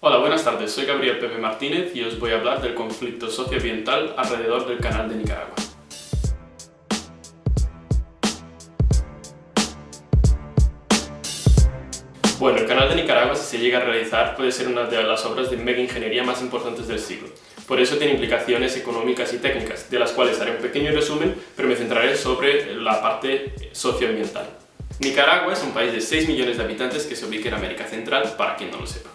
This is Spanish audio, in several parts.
Hola, buenas tardes, soy Gabriel Pepe Martínez y os voy a hablar del conflicto socioambiental alrededor del Canal de Nicaragua. Bueno, el Canal de Nicaragua, si se llega a realizar, puede ser una de las obras de mega ingeniería más importantes del siglo. Por eso tiene implicaciones económicas y técnicas, de las cuales haré un pequeño resumen, pero me centraré sobre la parte socioambiental. Nicaragua es un país de 6 millones de habitantes que se ubica en América Central, para quien no lo sepa.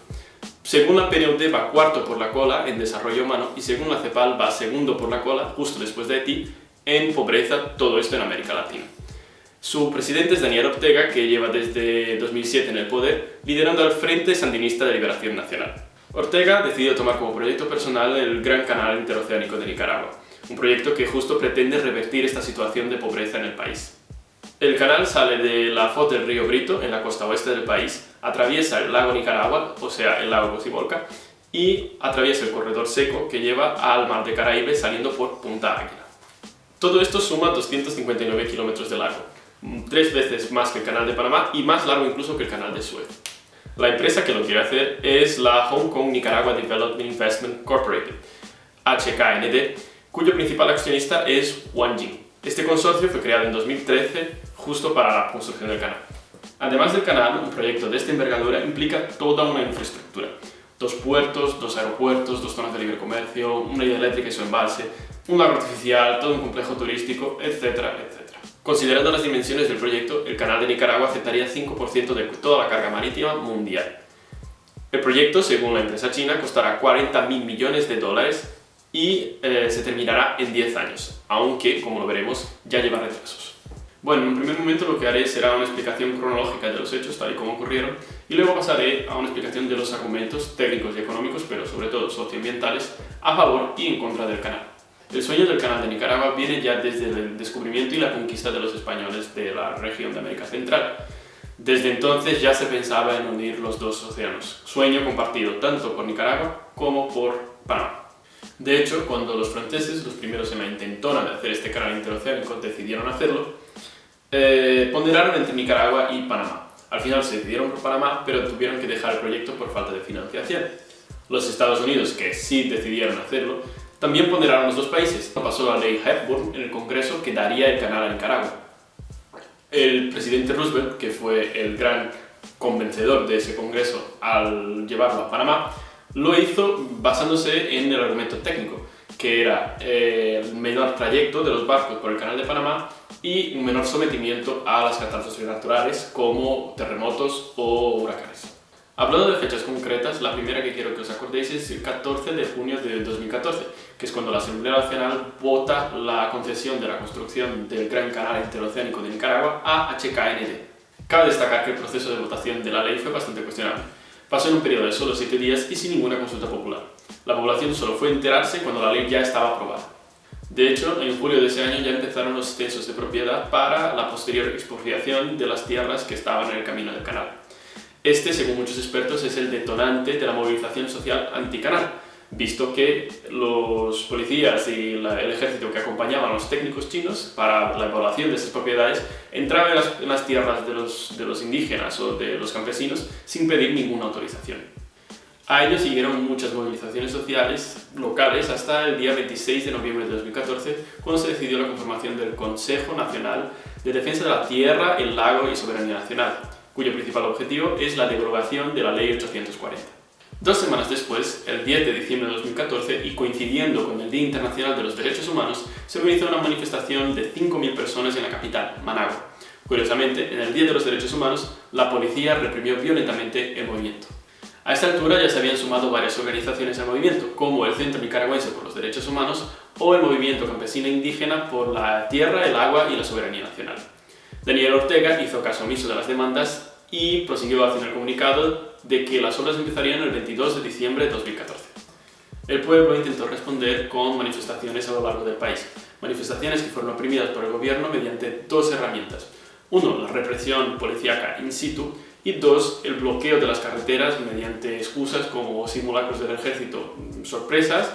Según la PNUD va cuarto por la cola en desarrollo humano y según la CEPAL va segundo por la cola, justo después de Haití, en pobreza, todo esto en América Latina. Su presidente es Daniel Ortega, que lleva desde 2007 en el poder, liderando al Frente Sandinista de Liberación Nacional. Ortega decidió tomar como proyecto personal el Gran Canal Interoceánico de Nicaragua, un proyecto que justo pretende revertir esta situación de pobreza en el país. El canal sale de la foz del río Brito, en la costa oeste del país, atraviesa el lago Nicaragua, o sea, el lago Cocibolca, y atraviesa el corredor seco que lleva al mar de Caraíbe saliendo por Punta Águila. Todo esto suma 259 kilómetros de largo, 3 veces más que el canal de Panamá y más largo incluso que el canal de Suez. La empresa que lo quiere hacer es la Hong Kong Nicaragua Development Investment Corporation, HKND, cuyo principal accionista es Wang Jing. Este consorcio fue creado en 2013 justo para la construcción del canal. Además del canal, un proyecto de esta envergadura implica toda una infraestructura. 2 puertos, 2 aeropuertos, 2 zonas de libre comercio, una hidroeléctrica y su embalse, un lago artificial, todo un complejo turístico, etcétera, etcétera. Considerando las dimensiones del proyecto, el canal de Nicaragua aceptaría 5% de toda la carga marítima mundial. El proyecto, según la empresa china, costará 40.000 millones de dólares y se terminará en 10 años, aunque, como lo veremos, ya lleva retrasos. Bueno, en un primer momento lo que haré será una explicación cronológica de los hechos tal y como ocurrieron y luego pasaré a una explicación de los argumentos técnicos y económicos, pero sobre todo socioambientales, a favor y en contra del canal. El sueño del canal de Nicaragua viene ya desde el descubrimiento y la conquista de los españoles de la región de América Central. Desde entonces ya se pensaba en unir los dos océanos, sueño compartido tanto por Nicaragua como por Panamá. De hecho, cuando los franceses, los primeros en la intentona de hacer este canal interoceánico, decidieron hacerlo, ponderaron entre Nicaragua y Panamá. Al final se decidieron por Panamá, pero tuvieron que dejar el proyecto por falta de financiación. Los Estados Unidos, que sí decidieron hacerlo, también ponderaron los dos países. Pasó la ley Hepburn en el Congreso que daría el canal a Nicaragua. El presidente Roosevelt, que fue el gran convencedor de ese Congreso al llevarlo a Panamá, lo hizo basándose en el argumento técnico, que era el menor trayecto de los barcos por el canal de Panamá y un menor sometimiento a las catástrofes naturales como terremotos o huracanes. Hablando de fechas concretas, la primera que quiero que os acordéis es el 14 de junio de 2014, que es cuando la Asamblea Nacional vota la concesión de la construcción del Gran Canal Interoceánico de Nicaragua a HKND. Cabe destacar que el proceso de votación de la ley fue bastante cuestionable. Pasó en un periodo de solo 7 días y sin ninguna consulta popular. La población solo fue a enterarse cuando la ley ya estaba aprobada. De hecho, en julio de ese año ya empezaron los censos de propiedad para la posterior expropiación de las tierras que estaban en el camino del canal. Este, según muchos expertos, es el detonante de la movilización social anticanal, visto que los policías y el ejército que acompañaban a los técnicos chinos para la evaluación de esas propiedades entraban en las tierras de los indígenas o de los campesinos sin pedir ninguna autorización. A ello siguieron muchas movilizaciones sociales locales hasta el día 26 de noviembre de 2014, cuando se decidió la conformación del Consejo Nacional de Defensa de la Tierra, el Lago y Soberanía Nacional, cuyo principal objetivo es la derogación de la Ley 840. 2 semanas después, el 10 de diciembre de 2014, y coincidiendo con el Día Internacional de los Derechos Humanos, se organizó una manifestación de 5.000 personas en la capital, Managua. Curiosamente, en el Día de los Derechos Humanos, la policía reprimió violentamente el movimiento. A esta altura ya se habían sumado varias organizaciones al movimiento, como el Centro Nicaragüense por los Derechos Humanos o el Movimiento Campesino Indígena por la Tierra, el Agua y la Soberanía Nacional. Daniel Ortega hizo caso omiso de las demandas y prosiguió haciendo el comunicado de que las obras empezarían el 22 de diciembre de 2014. El pueblo intentó responder con manifestaciones a lo largo del país, manifestaciones que fueron oprimidas por el gobierno mediante 2 herramientas. 1, la represión policíaca in situ, y 2, el bloqueo de las carreteras mediante excusas como simulacros del ejército, sorpresas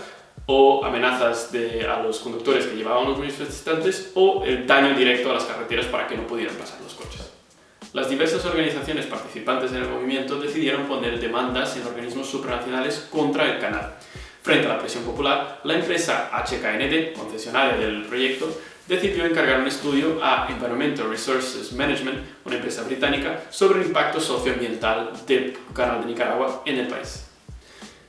o amenazas a los conductores que llevaban los manifestantes o el daño directo a las carreteras para que no pudieran pasar los coches. Las diversas organizaciones participantes en el movimiento decidieron poner demandas en organismos supranacionales contra el canal. Frente a la presión popular, la empresa HKND, concesionaria del proyecto, decidió encargar un estudio a Environmental Resources Management, una empresa británica, sobre el impacto socioambiental del canal de Nicaragua en el país.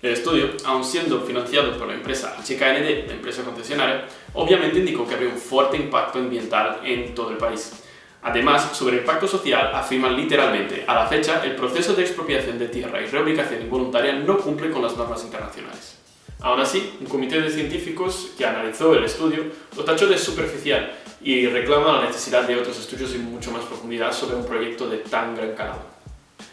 El estudio, aun siendo financiado por la empresa HKND, la empresa concesionaria, obviamente indicó que había un fuerte impacto ambiental en todo el país. Además, sobre el impacto social, afirman literalmente: a la fecha, el proceso de expropiación de tierra y reubicación involuntaria no cumple con las normas internacionales. Aún así, un comité de científicos que analizó el estudio lo tachó de superficial y reclama la necesidad de otros estudios en mucho más profundidad sobre un proyecto de tan gran calado.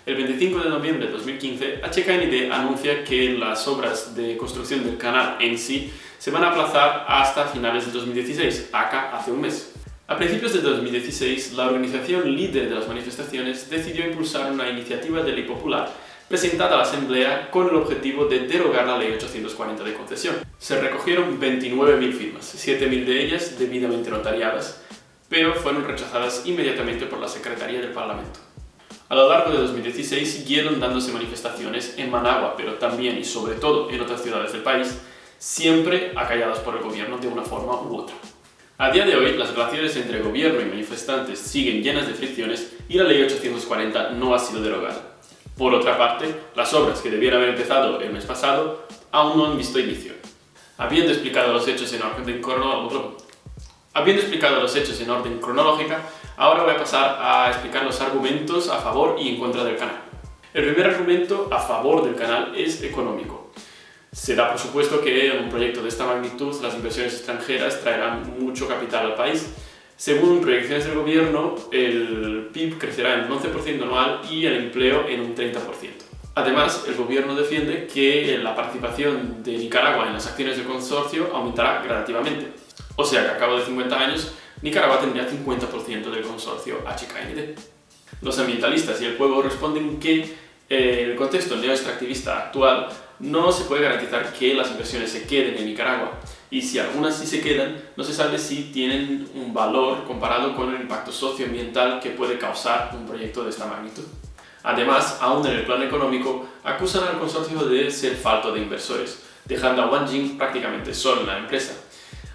El 25 de noviembre de 2015, HKND anuncia que las obras de construcción del canal en sí se van a aplazar hasta finales de 2016, acá hace un mes. A principios de 2016, la organización líder de las manifestaciones decidió impulsar una iniciativa de ley popular presentada a la Asamblea con el objetivo de derogar la Ley 840 de concesión. Se recogieron 29.000 firmas, 7.000 de ellas debidamente notariadas, pero fueron rechazadas inmediatamente por la Secretaría del Parlamento. A lo largo de 2016 siguieron dándose manifestaciones en Managua, pero también y sobre todo en otras ciudades del país, siempre acalladas por el gobierno de una forma u otra. A día de hoy, las relaciones entre gobierno y manifestantes siguen llenas de fricciones y la Ley 840 no ha sido derogada. Por otra parte, las obras que debieron haber empezado el mes pasado aún no han visto inicio. Habiendo explicado los hechos en orden cronológica, ahora voy a pasar a explicar los argumentos a favor y en contra del canal. El primer argumento a favor del canal es económico. Se da por supuesto que en un proyecto de esta magnitud las inversiones extranjeras traerán mucho capital al país. Según proyecciones del gobierno, el PIB crecerá en un 11% anual y el empleo en un 30%. Además, el gobierno defiende que la participación de Nicaragua en las acciones del consorcio aumentará gradativamente. O sea que a cabo de 50 años, Nicaragua tendría 50% del consorcio HKND. Los ambientalistas y el pueblo responden que en el contexto neoextractivista actual no se puede garantizar que las inversiones se queden en Nicaragua, y si algunas sí se quedan, no se sabe si tienen un valor comparado con el impacto socioambiental que puede causar un proyecto de esta magnitud. Además, aún en el plano económico, acusan al consorcio de ser falto de inversores, dejando a Wanjing prácticamente solo en la empresa.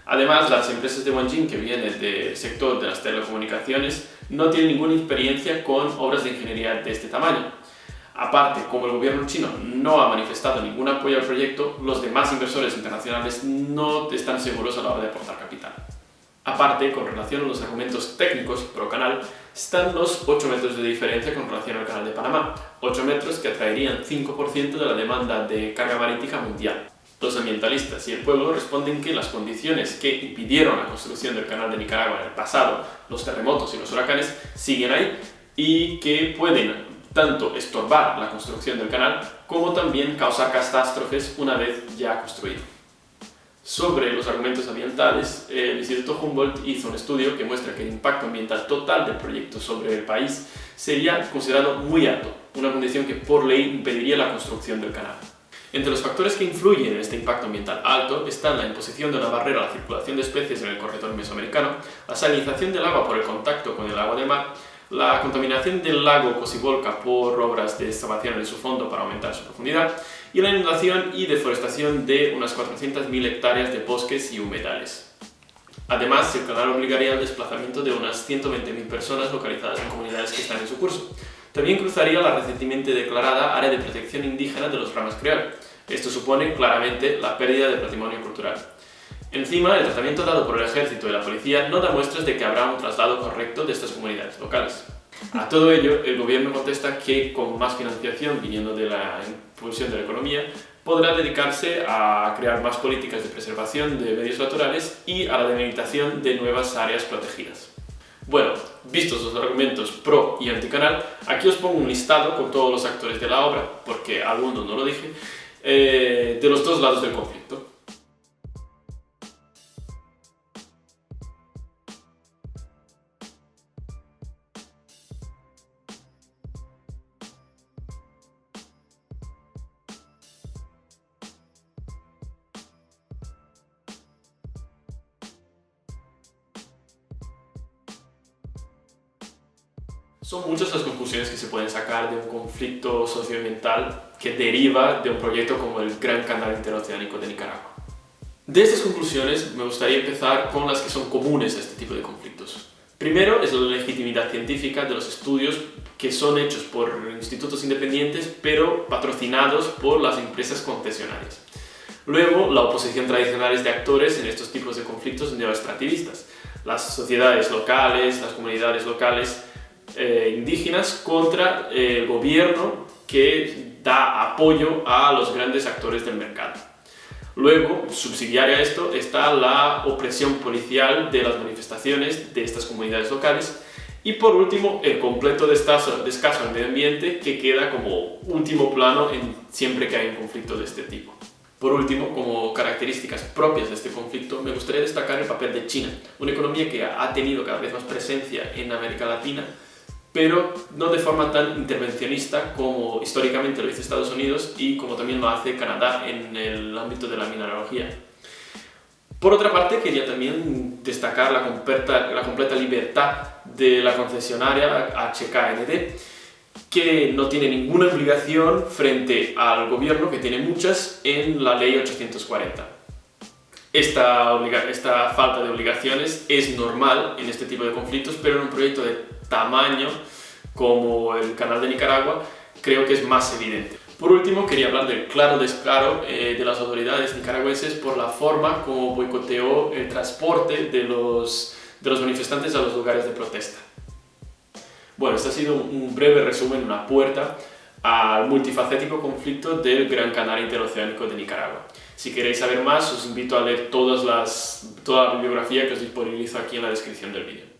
Además, las empresas de Wanjing que vienen del sector de las telecomunicaciones no tienen ninguna experiencia con obras de ingeniería de este tamaño. Aparte, como el gobierno chino no ha manifestado ningún apoyo al proyecto, los demás inversores internacionales no están seguros a la hora de aportar capital. Aparte, con relación a los argumentos técnicos pro canal, están los 8 metros de diferencia con relación al canal de Panamá, 8 metros que atraerían 5% de la demanda de carga marítima mundial. Los ambientalistas y el pueblo responden que las condiciones que impidieron la construcción del canal de Nicaragua en el pasado, los terremotos y los huracanes, siguen ahí y que pueden tanto estorbar la construcción del canal como también causar catástrofes una vez ya construido. Sobre los argumentos ambientales, el Instituto Humboldt hizo un estudio que muestra que el impacto ambiental total del proyecto sobre el país sería considerado muy alto, una condición que por ley impediría la construcción del canal. Entre los factores que influyen en este impacto ambiental alto están la imposición de una barrera a la circulación de especies en el corredor mesoamericano, la salinización del agua por el contacto con el agua de mar, la contaminación del lago Cocibolca por obras de excavación en su fondo para aumentar su profundidad y la inundación y deforestación de unas 400.000 hectáreas de bosques y humedales. Además, el canal obligaría al desplazamiento de unas 120.000 personas localizadas en comunidades que están en su curso. También cruzaría la recientemente declarada Área de Protección Indígena de los Ramas Creol. Esto supone claramente la pérdida de patrimonio cultural. Encima, el tratamiento dado por el ejército y la policía no da muestras de que habrá un traslado correcto de estas comunidades locales. A todo ello, el gobierno contesta que con más financiación viniendo de la impulsión de la economía, podrá dedicarse a crear más políticas de preservación de medios naturales y a la delimitación de nuevas áreas protegidas. Bueno, vistos los argumentos pro y anticanal, aquí os pongo un listado con todos los actores de la obra, porque algunos no lo dije, de los dos lados del conflicto. Son muchas las conclusiones que se pueden sacar de un conflicto socioambiental que deriva de un proyecto como el Gran Canal Interoceánico de Nicaragua. De estas conclusiones me gustaría empezar con las que son comunes a este tipo de conflictos. Primero es la legitimidad científica de los estudios que son hechos por institutos independientes pero patrocinados por las empresas concesionarias. Luego, la oposición tradicional de actores en estos tipos de conflictos neoextractivistas. Las sociedades locales, las comunidades locales indígenas contra el gobierno que da apoyo a los grandes actores del mercado. Luego, subsidiaria a esto, está la opresión policial de las manifestaciones de estas comunidades locales. Y por último, el completo descaso al medio ambiente que queda como último plano siempre que hay un conflicto de este tipo. Por último, como características propias de este conflicto, me gustaría destacar el papel de China, una economía que ha tenido cada vez más presencia en América Latina, pero no de forma tan intervencionista como históricamente lo hizo Estados Unidos y como también lo hace Canadá en el ámbito de la mineralogía. Por otra parte, quería también destacar la completa libertad de la concesionaria HKND, que no tiene ninguna obligación frente al gobierno, que tiene muchas, en la Ley 840. Esta falta de obligaciones es normal en este tipo de conflictos, pero en un proyecto de tamaño como el Canal de Nicaragua creo que es más evidente. Por último, quería hablar del claro descaro de las autoridades nicaragüenses por la forma como boicoteó el transporte de los manifestantes a los lugares de protesta. Bueno, este ha sido un breve resumen, una puerta al multifacético conflicto del Gran Canal Interoceánico de Nicaragua. Si queréis saber más, os invito a leer toda la bibliografía que os disponibilizo aquí en la descripción del vídeo.